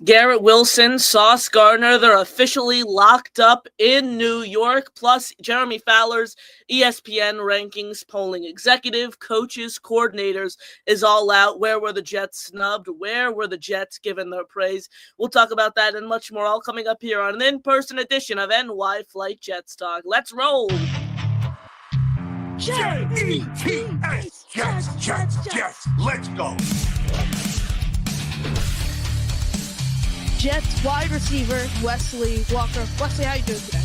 Garrett Wilson, Sauce Gardner, they're officially locked up in New York. Plus, Jeremy Fowler's ESPN rankings, polling executive, coaches, coordinators is all out. Where were the Jets snubbed? Where were the Jets given their praise? We'll talk about that and much more, all coming up here on an in-person edition of NY Flight Jets Talk. Let's roll. J-E-T-S, Jets, let's go. Jets wide receiver Wesley Walker. Wesley, how you doing today?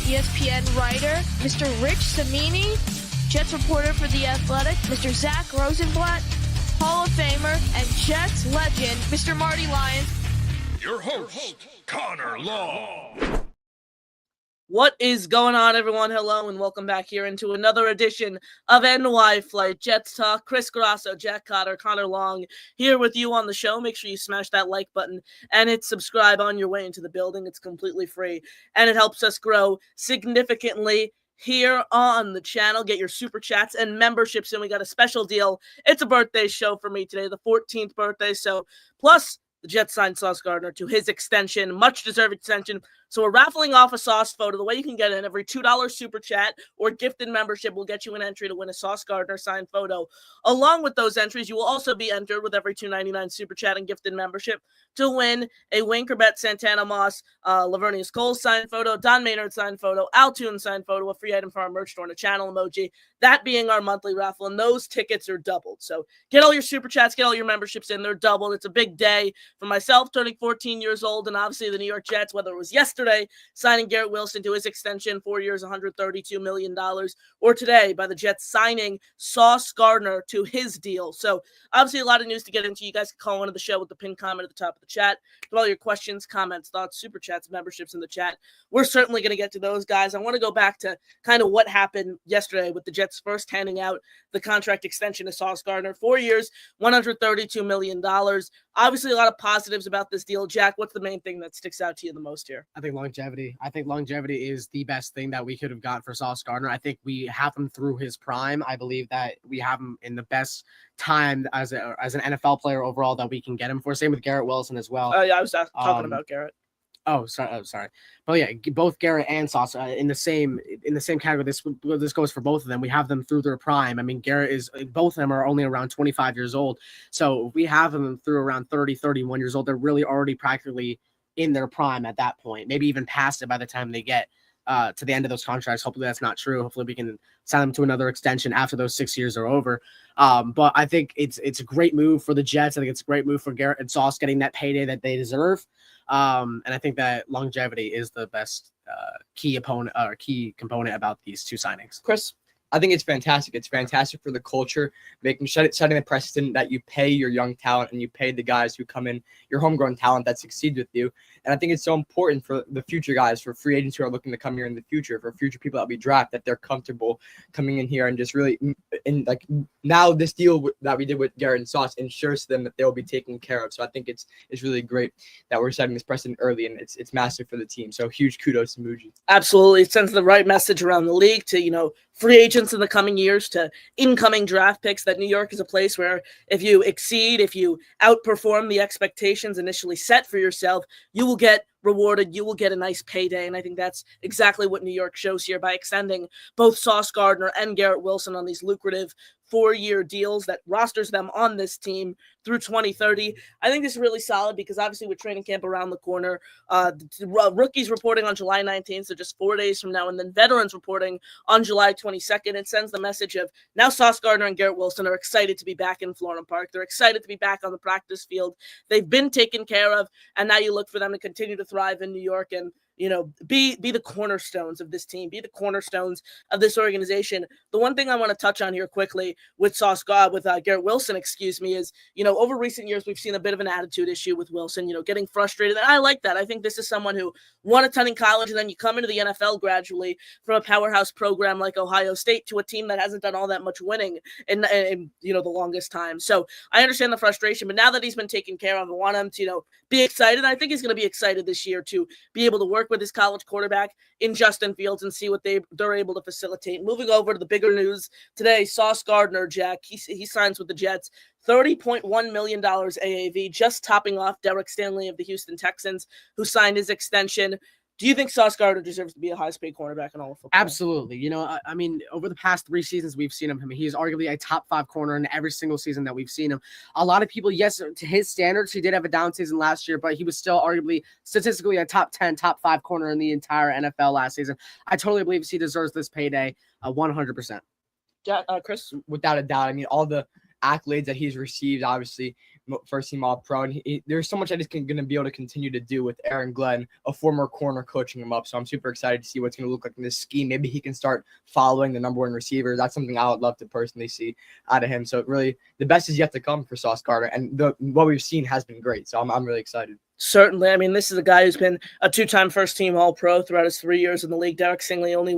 ESPN writer Mr. Rich Cimini, Jets reporter for The Athletic, Mr. Zach Rosenblatt, Hall of Famer and Jets legend Mr. Marty Lyons. Your host, Connor Long. What is going on, everyone? Hello, and welcome back here into another edition of NY Flight Jets Talk. Chris Grasso, Jack Cotter, Connor Long here with you on the show. Make sure you smash that like button and hit subscribe on your way into the building. It's completely free, and it helps us grow significantly here on the channel. Get your super chats and memberships, and we got a special deal. It's a birthday show for me today, the 14th birthday, so plus the Jets signed Sauce Gardner to his extension, much-deserved extension. So we're raffling off a Sauce photo. The way you can get in, every $2 super chat or gifted membership will get you an entry to win a Sauce Gardner signed photo. Along with those entries, you will also be entered with every $2.99 super chat and gifted membership to win a Winkerbet Santana Moss, Lavernius Cole signed photo, Don Maynard signed photo, Altoon signed photo, a free item for our merch store, and a channel emoji. That being our monthly raffle, and those tickets are doubled. So get all your super chats, get all your memberships in. They're doubled. It's a big day for myself, turning 14 years old, and obviously the New York Jets, whether it was yesterday, signing Garrett Wilson to his extension, 4 years, $132 million, or today by the Jets signing Sauce Gardner to his deal. So obviously a lot of news to get into. You guys can call into the show with the pinned comment at the top of the chat with all your questions, comments, thoughts, super chats, memberships in the chat. We're certainly going to get to those, guys. I want to go back to kind of what happened yesterday with the Jets first handing out the contract extension to Sauce Gardner, 4 years, $132 million. Obviously a lot of positives about this deal. Jack, what's the main thing that sticks out to you the most here? I think longevity. I think longevity is the best thing that we could have got for Sauce Gardner. I think we have him through his prime. I believe that we have him in the best time as an NFL player overall that we can get him for. Same with Garrett Wilson as well. Oh, yeah, I was talking about Garrett. Oh, sorry. But yeah, both Garrett and Sauce in the same category. This goes for both of them. We have them through their prime. I mean, Garrett is both of them are only around 25 years old. So if we have them through around 30, 31 years old, they're really already practically in their prime at that point. Maybe even past it by the time they get to the end of those contracts. Hopefully that's not true. Hopefully we can sign them to another extension after those 6 years are over. But I think it's a great move for the Jets. I think it's a great move for Garrett and Sauce getting that payday that they deserve. And I think that longevity is the best key component about these two signings. Chris, I think it's fantastic. It's fantastic for the culture, setting the precedent that you pay your young talent and you pay the guys who come in, your homegrown talent that succeeds with you. And I think it's so important for the future guys, for free agents who are looking to come here in the future, for future people that we draft, that they're comfortable coming in here and just really, and like now this deal that we did with Garrett and Sauce ensures to them that they'll be taken care of. So I think it's really great that we're setting this precedent early, and it's massive for the team. So huge kudos to Muji. Absolutely. It sends the right message around the league to, free agents in the coming years, to incoming draft picks, that New York is a place where if you exceed, if you outperform the expectations initially set for yourself, you will get rewarded, you will get a nice payday. And I think that's exactly what New York shows here by extending both Sauce Gardner and Garrett Wilson on these lucrative 4-year deals that rosters them on this team through 2030. I think this is really solid because obviously with training camp around the corner, rookies reporting on July 19th, so just 4 days from now, and then veterans reporting on July 22nd. It sends the message of now Sauce Gardner and Garrett Wilson are excited to be back in Florham Park. They're excited to be back on the practice field. They've been taken care of, and now you look for them to continue to thrive in New York and be the cornerstones of this team, be the cornerstones of this organization. The one thing I want to touch on here quickly with Garrett Wilson, is, over recent years, we've seen a bit of an attitude issue with Wilson, getting frustrated. And I like that. I think this is someone who won a ton in college, and then you come into the NFL gradually from a powerhouse program like Ohio State to a team that hasn't done all that much winning in the longest time. So I understand the frustration, but now that he's been taken care of, I want him to, be excited. I think he's going to be excited this year to be able to work with his college quarterback in Justin Fields and see what they're able to facilitate. Moving over to the bigger news today, Sauce Gardner, Jack, he signs with the Jets, $30.1 million AAV, just topping off Derek Stanley of the Houston Texans, who signed his extension. Do you think Sauce Gardner deserves to be a highest-paid cornerback in all of football? Absolutely. You know, I mean, over the past 3 seasons we've seen him. I mean, he's arguably a top 5 corner in every single season that we've seen him. A lot of people, yes, to his standards, he did have a down season last year, but he was still arguably statistically a top 10, top 5 corner in the entire NFL last season. I totally believe he deserves this payday, 100%. Chris? Without a doubt. I mean, all the accolades that he's received, obviously, first team All Pro, and there's so much that he's going to be able to continue to do with Aaron Glenn, a former corner, coaching him up. So I'm super excited to see what's going to look like in this scheme. Maybe he can start following the number 1 receiver. That's something I would love to personally see out of him. So really, the best is yet to come for Sauce Gardner, and what we've seen has been great. So I'm really excited. Certainly. I mean, this is a guy who's been a 2-time first-team All-Pro throughout his 3 years in the league. Derek Stingley only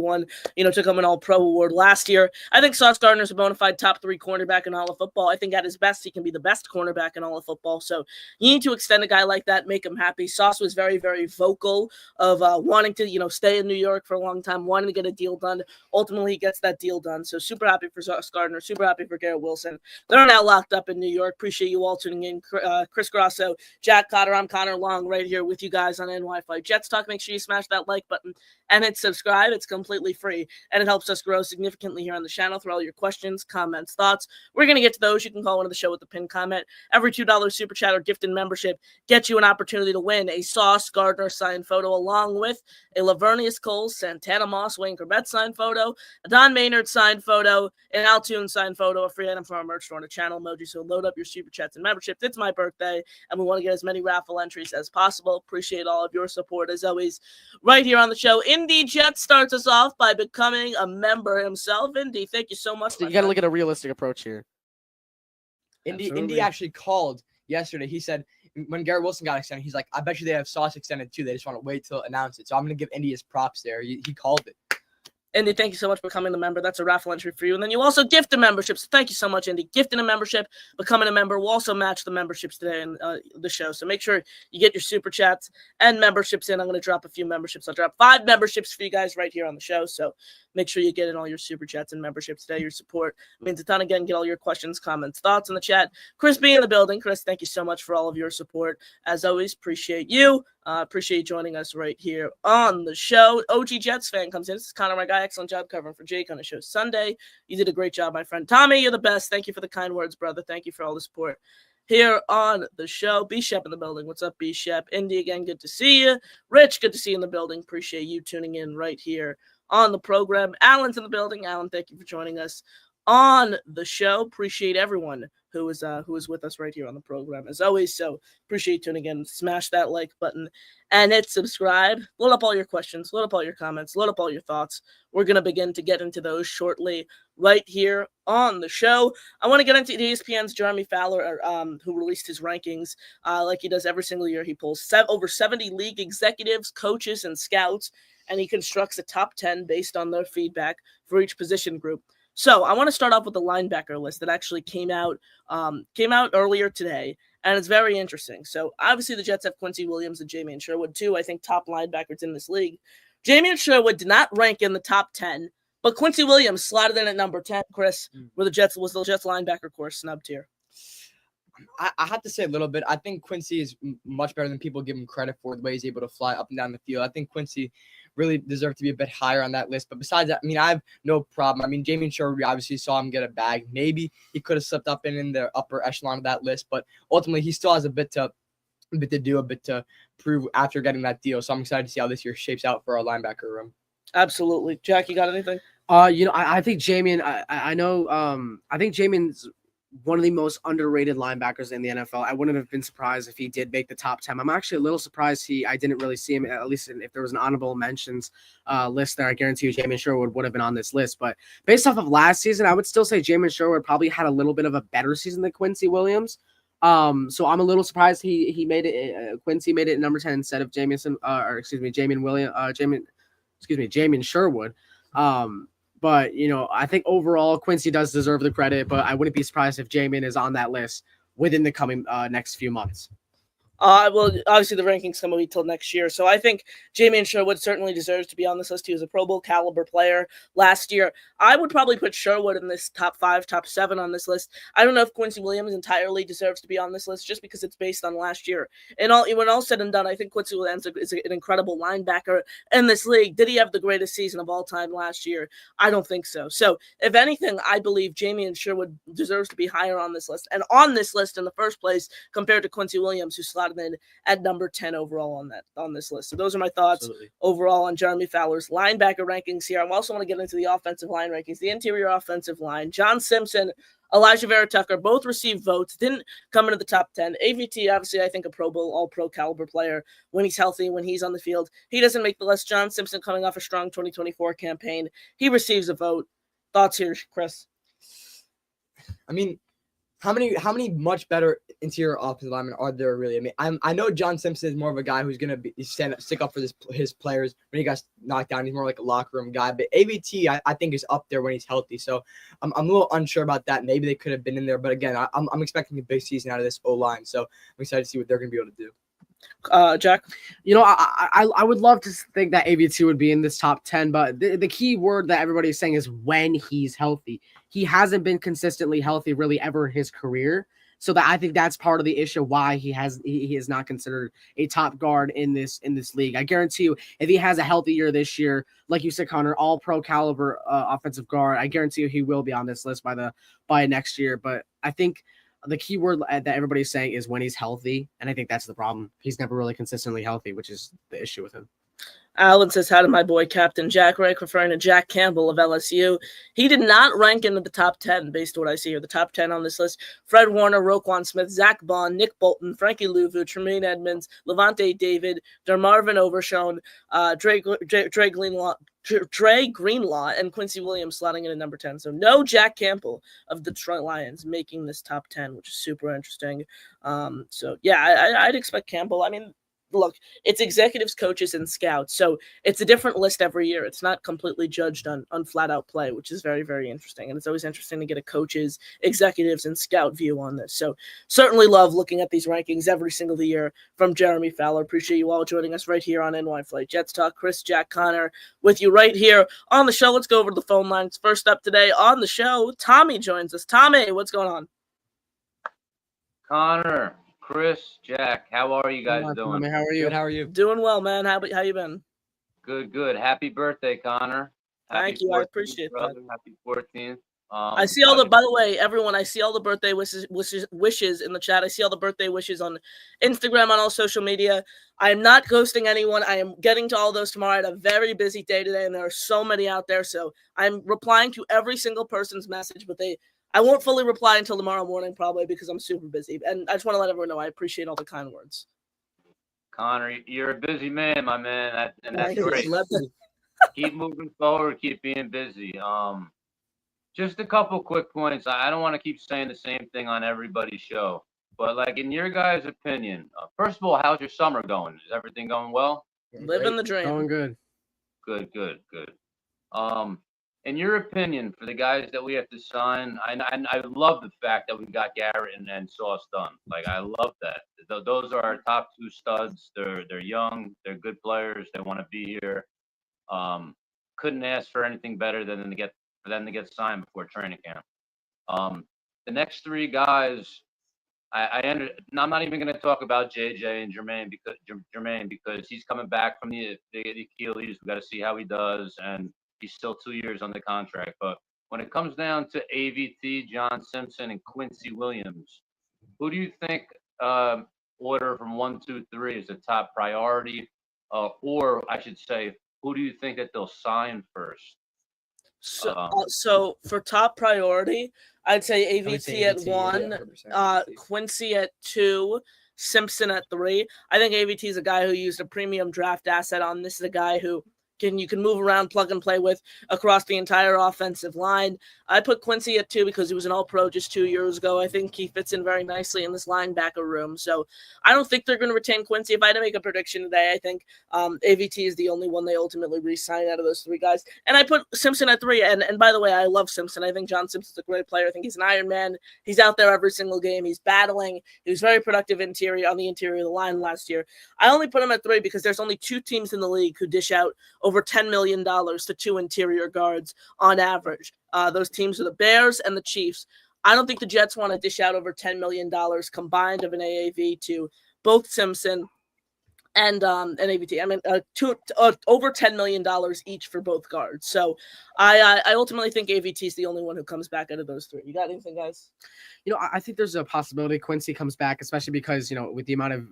took home an All-Pro award last year. I think Sauce Gardner's a bona fide top 3 cornerback in all of football. I think at his best, he can be the best cornerback in all of football. So you need to extend a guy like that, make him happy. Sauce was very, very vocal of wanting to, stay in New York for a long time, wanting to get a deal done. Ultimately, he gets that deal done. So super happy for Sauce Gardner, super happy for Garrett Wilson. They're now locked up in New York. Appreciate you all tuning in. Chris Grasso, Jack Cotter, I'm Connor Long, right here with you guys on NY Flight Jets Talk. Make sure you smash that like button and hit subscribe. It's completely free, and it helps us grow significantly here on the channel. For all your questions, comments, thoughts, we're going to get to those. You can call into the show with the pin comment. Every $2 super chat or gift and membership gets you an opportunity to win a Sauce Gardner signed photo, along with a Lavernius Coles, Santana Moss, Wayne Corbett signed photo, a Don Maynard signed photo, an Altoon signed photo, a free item from our merch store, and a channel emoji. So load up your super chats and memberships. It's my birthday, and we want to get as many raffle entries as possible. Appreciate all of your support, as always, right here on the show. Indy Jet starts us off by becoming a member himself. Indy, thank you so much. You got to look at a realistic approach here. Indy actually called yesterday. He said when Garrett Wilson got extended, he's like, I bet you they have Sauce extended too. They just want to wait till announce it. So I'm going to give Indy his props there. He called it. Indy, thank you so much for becoming a member. That's a raffle entry for you. And then you also gift a membership. So thank you so much, Indy. Gifting a membership, becoming a member. We'll also match the memberships today in the show. So make sure you get your super chats and memberships in. I'm going to drop a few memberships. I'll drop 5 memberships for you guys right here on the show. So make sure you get in all your super chats and memberships today. Your support means a ton. Again, get all your questions, comments, thoughts in the chat. Chris B in the building. Chris, thank you so much for all of your support. As always, appreciate you. Appreciate you joining us right here on the show. OG Jets fan comes in. This is Connor, my guy. Excellent job covering for Jake on the show Sunday. You did a great job, my friend. Tommy, you're the best. Thank you for the kind words, brother. Thank you for all the support here on the show. B-Shep in the building. What's up, B-Shep? Indy, again, good to see you. Rich, good to see you in the building. Appreciate you tuning in right here on the program. Alan's in the building. Alan, thank you for joining us on the show. Appreciate everyone who is with us right here on the program, as always. So appreciate tuning in. Smash that like button and hit subscribe. Load up all your questions, load up all your comments, load up all your thoughts. We're going to begin to get into those shortly right here on the show. I want to get into ESPN's Jeremy Fowler, who released his rankings like he does every single year. He pulls over 70 league executives, coaches, and scouts, and he constructs a top 10 based on their feedback for each position group. So I want to start off with the linebacker list that actually came out earlier today, and it's very interesting. So obviously the Jets have Quincy Williams and Jamian Sherwood, two, I think, top linebackers in this league. Jamian Sherwood did not rank in the top 10, but Quincy Williams slotted in at number 10, Chris, where the Jets linebacker core snubbed here. I have to say a little bit. I think Quincy is much better than people give him credit for, the way he's able to fly up and down the field. I think Quincy really deserved to be a bit higher on that list. But besides that, I mean, I have no problem. I mean, Jamian Sherwood, we obviously saw him get a bag. Maybe he could have slipped up in the upper echelon of that list, but ultimately he still has a bit to prove after getting that deal. So I'm excited to see how this year shapes out for our linebacker room. Absolutely. Jack, you got anything? I think Jamian, I think Jamian's one of the most underrated linebackers in the NFL. I wouldn't have been surprised if he did make the top 10. I'm actually a little surprised I didn't really see him, at least if there was an honorable mentions list there. I guarantee you Jamian Sherwood would have been on this list. But based off of last season, I would still say Jamian Sherwood probably had a little bit of a better season than Quincy Williams. So I'm a little surprised he made it. Quincy made it number 10 instead of Jamian Sherwood. But, I think overall Quincy does deserve the credit, but I wouldn't be surprised if Jamian is on that list within the coming next few months. Well, obviously the rankings come out till next year, so I think Jamie Sherwood certainly deserves to be on this list. He was a Pro Bowl caliber player last year. I would probably put Sherwood in this top 5, top 7 on this list. I don't know if Quincy Williams entirely deserves to be on this list just because it's based on last year. And when all said and done, I think Quincy Williams is an incredible linebacker in this league. Did he have the greatest season of all time last year? I don't think so. So, if anything, I believe Jamie Sherwood deserves to be higher on this list, and on this list in the first place compared to Quincy Williams, who slotted in at number 10 overall on this list. So those are my thoughts overall on Jeremy Fowler's linebacker rankings here. I also want to get into the offensive line rankings. The interior offensive line, John Simpson, Elijah Vera Tucker, both received votes, didn't come into the top 10. AVT, obviously, I think a Pro Bowl, all-pro caliber player when he's healthy, when he's on the field. He doesn't make the list. John Simpson coming off a strong 2024 campaign. He receives a vote. Thoughts here, Chris? I mean, how many much better interior offensive linemen are there really? I mean, I know John Simpson is more of a guy who's gonna stick up for his players when he got knocked down. He's more like a locker room guy. But AVT, I think, is up there when he's healthy. So I'm a little unsure about that. Maybe they could have been in there, but again, I'm expecting a big season out of this O-line. So I'm excited to see what they're gonna be able to do. Jack? I would love to think that AV2 would be in this top 10, but the key word that everybody is saying is when he's healthy. He hasn't been consistently healthy really ever in his career. So that I think that's part of the issue why he is not considered a top guard in this league. I guarantee you, if he has a healthy year this year, like you said, Connor, all pro caliber offensive guard, I guarantee you he will be on this list by next year. But I think the key word that everybody's saying is when he's healthy, and I think that's the problem. He's never really consistently healthy, which is the issue with him. Alan says, how did my boy Captain Jack rank, referring to Jack Campbell of LSU. He did not rank into the top 10 based on what I see here. The top 10 on this list: Fred Warner, Roquan Smith, Zach Bond, Nick Bolton, Frankie Louvu, Tremaine Edmonds, Levante David, Dermarvin Overshone, Dre Greenlaw, and Quincy Williams slotting in at number 10. So no Jack Campbell of the Detroit Lions making this top 10, which is super interesting. So yeah, I'd expect Campbell. I mean, look, it's executives, coaches, and scouts. So it's a different list every year. It's not completely judged on flat out play, which is very, very interesting. And it's always interesting to get a coach's, executives, and scout view on this. So certainly love looking at these rankings every single year from Jeremy Fowler. Appreciate you all joining us right here on NY Flight Jets Talk. Chris, Jack, Connor with you right here on the show. Let's go over to the phone lines. First up today on the show, Tommy joins us. Tommy, what's going on? Connor, Chris, Jack, how are you guys doing? Tommy, how are you? Good, how are you? Doing well, man. How you been? Good. Happy birthday, Connor. Thank you. I appreciate brother. that. Happy 14th. I see all the, by the way, everyone, I see all the birthday wishes in the chat. I see all the birthday wishes on Instagram, on all social media. I am not ghosting anyone. I am getting to all those tomorrow. I had a very busy day today, and there are so many out there. So I'm replying to every single person's message, but I won't fully reply until tomorrow morning, probably, because I'm super busy. And I just want to let everyone know I appreciate all the kind words. Connor, you're a busy man, my man. That's great. Celebrity. Keep moving forward. Keep being busy. Just a couple quick points. I don't want to keep saying the same thing on everybody's show. But, like, in your guys' opinion, first of all, how's your summer going? Is everything going well? Living the dream. Going good. Good. In your opinion, for the guys that we have to sign, I love the fact that we got Garrett and Sauce done. Like, I love that. Those are our top two studs. They're young. They're good players. They want to be here. Couldn't ask for anything better than for them to get signed before training camp. The next three guys, I'm not even going to talk about JJ and Jermaine because he's coming back from the Achilles. We got to see how he does, and he's still 2 years on the contract. But when it comes down to AVT, John Simpson, and Quincy Williams, who do you think order from 1, 2, 3 is the top priority? Or I should say, who do you think that they'll sign first? So for top priority, I'd say AVT at 1, Quincy at 2, Simpson at 3. I think AVT is a guy who used a premium draft asset on. This is a guy who you can move around, plug and play with across the entire offensive line. I put Quincy at 2 because he was an All-Pro just 2 years ago. I think he fits in very nicely in this linebacker room. So I don't think they're going to retain Quincy. If I had to make a prediction today, I think AVT is the only one they ultimately re-sign out of those 3 guys. And I put Simpson at 3. And by the way, I love Simpson. I think John Simpson's a great player. I think he's an Iron Man. He's out there every single game. He's battling. He was very productive on the interior of the line last year. I only put him at 3 because there's only 2 teams in the league who dish out over $10 million to 2 interior guards on average. Those teams are the Bears and the Chiefs. I don't think the Jets want to dish out over $10 million combined of an AAV to both Simpson and AVT. I mean, over $10 million each for both guards. So I ultimately think AVT is the only one who comes back out of those 3. You got anything, guys? I think there's a possibility Quincy comes back, especially because, with the amount of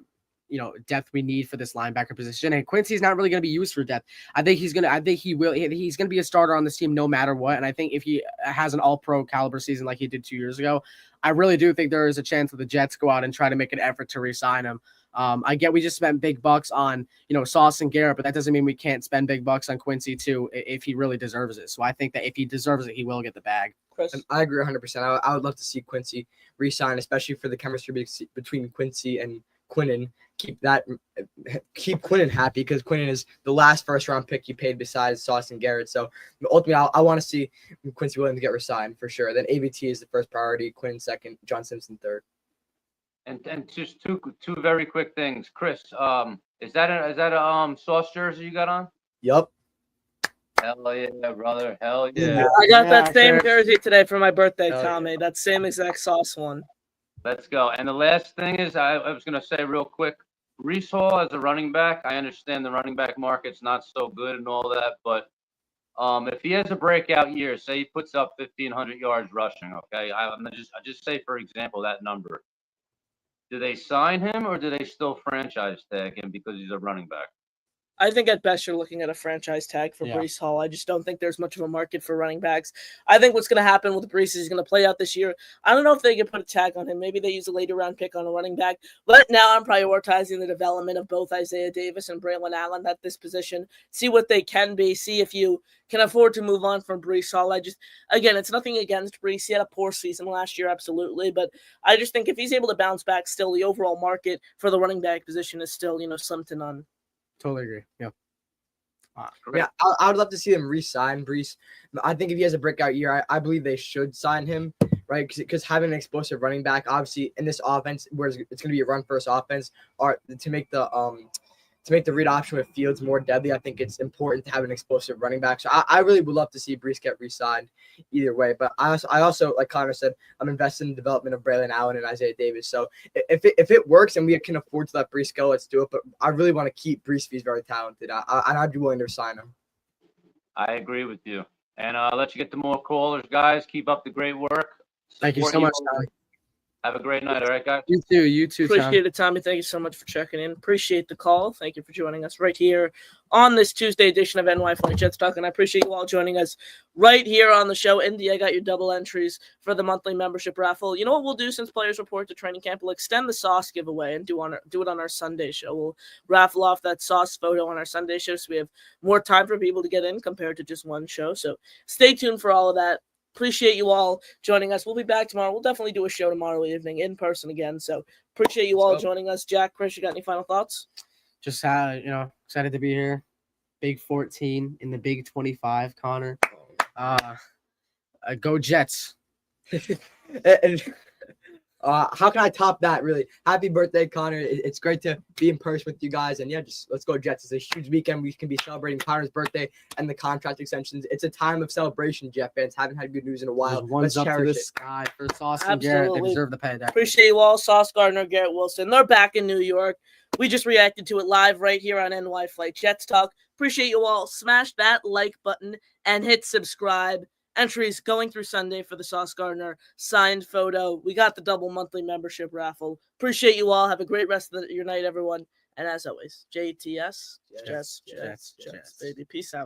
depth we need for this linebacker position. And Quincy's not really going to be used for depth. I think he's going to be a starter on this team no matter what. And I think if he has an All-Pro caliber season like he did 2 years ago, I really do think there is a chance that the Jets go out and try to make an effort to re-sign him. I get we just spent big bucks on, Sauce and Garrett, but that doesn't mean we can't spend big bucks on Quincy too if he really deserves it. So I think that if he deserves it, he will get the bag. Chris? I agree 100%. I would love to see Quincy re-sign, especially for the chemistry between Quincy and Quinnen. Keep Quinnen happy because Quinnen is the last first-round pick you paid besides Sauce and Garrett. So ultimately, I want to see Quincy Williams get re-signed for sure. Then AVT is the first priority, Quinnen second, John Simpson third. And just two very quick things, Chris. Is that a Sauce jersey you got on? Yup. Hell yeah, brother. Hell yeah. I got that same jersey today for my birthday, Tommy. That same exact Sauce one. Let's go. And the last thing is, I was going to say real quick, Breece Hall as a running back, I understand the running back market's not so good and all that, but if he has a breakout year, say he puts up 1,500 yards rushing, okay, I just say, for example, that number. Do they sign him or do they still franchise tag him because he's a running back? I think at best you're looking at a franchise tag for Breece Hall. I just don't think there's much of a market for running backs. I think what's going to happen with Breece is he's going to play out this year. I don't know if they can put a tag on him. Maybe they use a later round pick on a running back. But now I'm prioritizing the development of both Isaiah Davis and Braylon Allen at this position. See what they can be. See if you can afford to move on from Breece Hall. Again, it's nothing against Breece. He had a poor season last year, absolutely. But I just think if he's able to bounce back still, the overall market for the running back position is still, slim to none. Totally agree. Yeah. Yeah, I would love to see them re-sign Breece. I think if he has a breakout year, I believe they should sign him, right? Because having an explosive running back, obviously, in this offense, where it's going to be a run-first offense, or to make the read option with Fields more deadly, I think it's important to have an explosive running back. So I really would love to see Breece get re-signed either way. But I also, like Connor said, I'm invested in the development of Braylon Allen and Isaiah Davis. So if it works and we can afford to let Breece go, let's do it. But I really want to keep Breece. He's very talented. I'd be willing to sign him. I agree with you. And I'll let you get to more callers, guys. Keep up the great work. Thank you so much, Tommy. Have a great night, all right, guys? You too, Appreciate it, Tommy. Thank you so much for checking in. Appreciate the call. Thank you for joining us right here on this Tuesday edition of NY Flight Jets Talk. And I appreciate you all joining us right here on the show. Indy, I got your double entries for the monthly membership raffle. You know what we'll do since players report to training camp? We'll extend the Sauce giveaway and do it on our Sunday show. We'll raffle off that Sauce photo on our Sunday show so we have more time for people to get in compared to just one show. So stay tuned for all of that. Appreciate you all joining us. We'll be back tomorrow. We'll definitely do a show tomorrow evening in person again. So appreciate you all joining us. Jack, Chris, you got any final thoughts? Just excited to be here. Big 14 in the Big 25, Connor. Go Jets. And how can I top that, really? Happy birthday, Connor. It's great to be in person with you guys. And, just let's go Jets. It's a huge weekend. We can be celebrating Connor's birthday and the contract extensions. It's a time of celebration, Jet fans. Haven't had good news in a while. One's up to the sky for Sauce and Garrett. They deserve the pay. Appreciate you all. Sauce, Gardner, Garrett Wilson. They're back in New York. We just reacted to it live right here on NY Flight Jets Talk. Appreciate you all. Smash that like button and hit subscribe. Entries going through Sunday for the Sauce Gardner signed photo. We got the double monthly membership raffle. Appreciate you all. Have a great rest of your night, everyone. And as always, JTS, Jets, baby. Peace out.